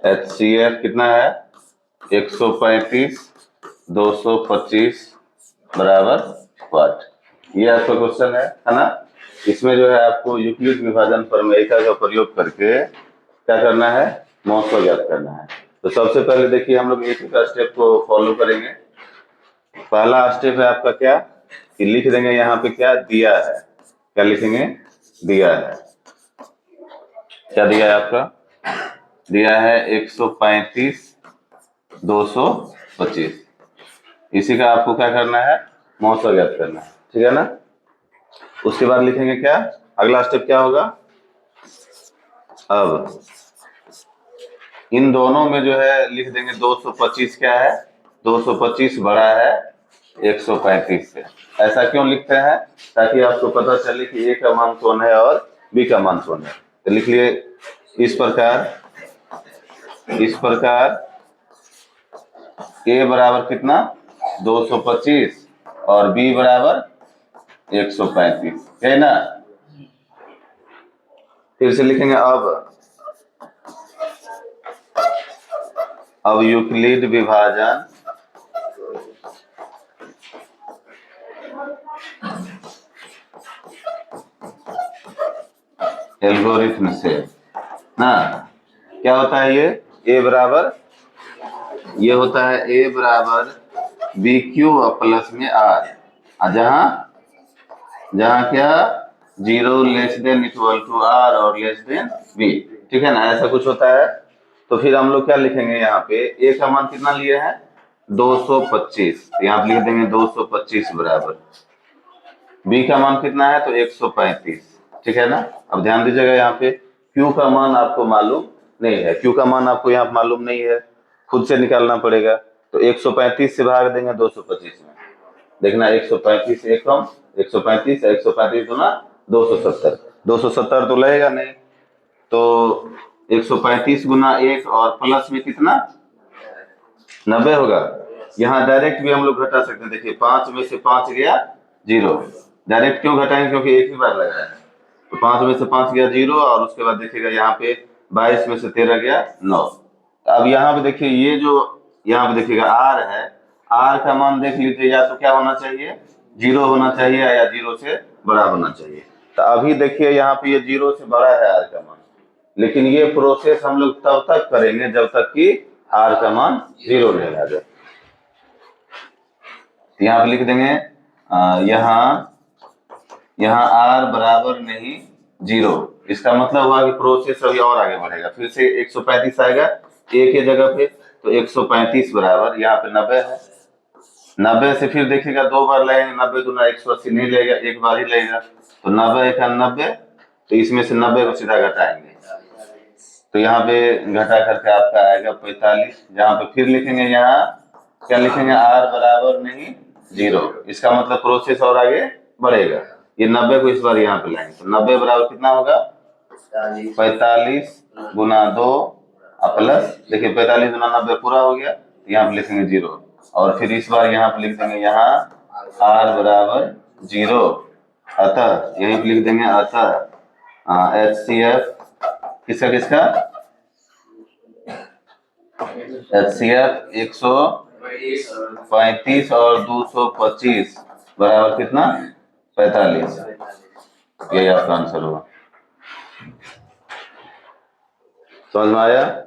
HCF कितना है 135 225 बराबर वाट। ये आपका क्वेश्चन है ना। इसमें जो है आपको यूक्लिड विभाजन प्रमेयिका का प्रयोग करके क्या करना है, महत्व ज्ञात करना है। तो सबसे पहले देखिए हम लोग एक स्टेप को फॉलो करेंगे। पहला स्टेप है आपका क्या कि लिख देंगे यहाँ पे क्या दिया है, क्या लिखेंगे, दिया है, क्या दिया है आपका, दिया है 135 225। इसी का आपको क्या करना है, महत्व ज्ञात करना है, ठीक है ना। उसके बाद लिखेंगे क्या, अगला स्टेप क्या होगा, अब इन दोनों में जो है लिख देंगे 225 क्या है, 225 बड़ा है 135 से। ऐसा क्यों लिखते हैं, ताकि आपको पता चले कि ए का मान कौन है और बी का मान कौन है। तो लिख लिए इस प्रकार ए बराबर कितना 225 और बी बराबर 135 है ना। फिर से लिखेंगे अब यूक्लिड विभाजन एल्गोरिथम से ना क्या होता है, ये बराबर, ये होता है ए बराबर बी क्यू प्लस में आर, जहां क्या 0 less than equal to R और लेस देन बी, ठीक है ना, ऐसा कुछ होता है। तो फिर हम लोग क्या लिखेंगे, यहाँ पे ए का मान कितना लिए हैं 225, तो यहाँ पे लिख देंगे 225 बराबर बी का मान कितना है तो 135, ठीक है ना। अब ध्यान दीजिएगा यहाँ पे क्यू का मान आपको मालूम नहीं है, क्यू का मान आपको यहाँ मालूम नहीं है, खुद से निकालना पड़ेगा। तो 135 से भाग देंगे 225 में, देखना 135 एकम 135 135 गुना 270, 270 तो लगेगा नहीं, तो 135 गुना 1 और प्लस में कितना 90 होगा। यहाँ डायरेक्ट भी हम लोग घटा सकते हैं, देखिए 5 में से 5 गया 0, डायरेक्ट क्यों घटाएंगे, क्योंकि एक ही बार लगाया है। तो 5 में से 5 गया 0 और उसके बाद देखिएगा यहाँ पे 22 में से 13 गया 9। तो अब यहाँ पे देखिए ये जो यहाँ पे देखिएगा आर है, आर का मान देख लीजिए, या तो क्या होना चाहिए 0 होना चाहिए या 0 से बड़ा होना चाहिए। तो अभी देखिए यहाँ पे ये 0 से बड़ा है आर का मान, लेकिन ये प्रोसेस हम लोग तब तक करेंगे जब तक कि आर का मान 0 नहीं आ जाए। यहाँ पे लिख देंगे यहाँ आर बराबर नहीं 0, इसका मतलब हुआ कि प्रोसेस अभी और आगे बढ़ेगा। फिर से 135 आएगा ए के जगह पे, तो 135 बराबर यहाँ पे 90 है, 90 से फिर देखिएगा 2 बार लगेंगे, 90 दूना 180 नहीं लेगा, एक बार ही लेगा, तो 90 एक 90, तो इसमें से 90 को सीधा घटाएंगे, तो यहाँ पे घटा करके आपका आएगा 45। जहाँ पे फिर लिखेंगे यहाँ क्या लिखेंगे, आर बराबर नहीं 0, इसका मतलब प्रोसेस और आगे बढ़ेगा। ये 90 को इस बार यहाँ पे लाएंगे, तो 90 बराबर कितना होगा 45 गुना 2 प्लस, देखिए 45 गुना 90 पूरा हो गया, यहाँ पे लिखेंगे 0, और फिर इस बार यहाँ पे लिख देंगे यहाँ आर बराबर 0, अतः यहीं पे लिख देंगे अतः HCF किसका HCF 135 और 225 बराबर कितना 45, यही आपका आंसर होगा। समझ में आया।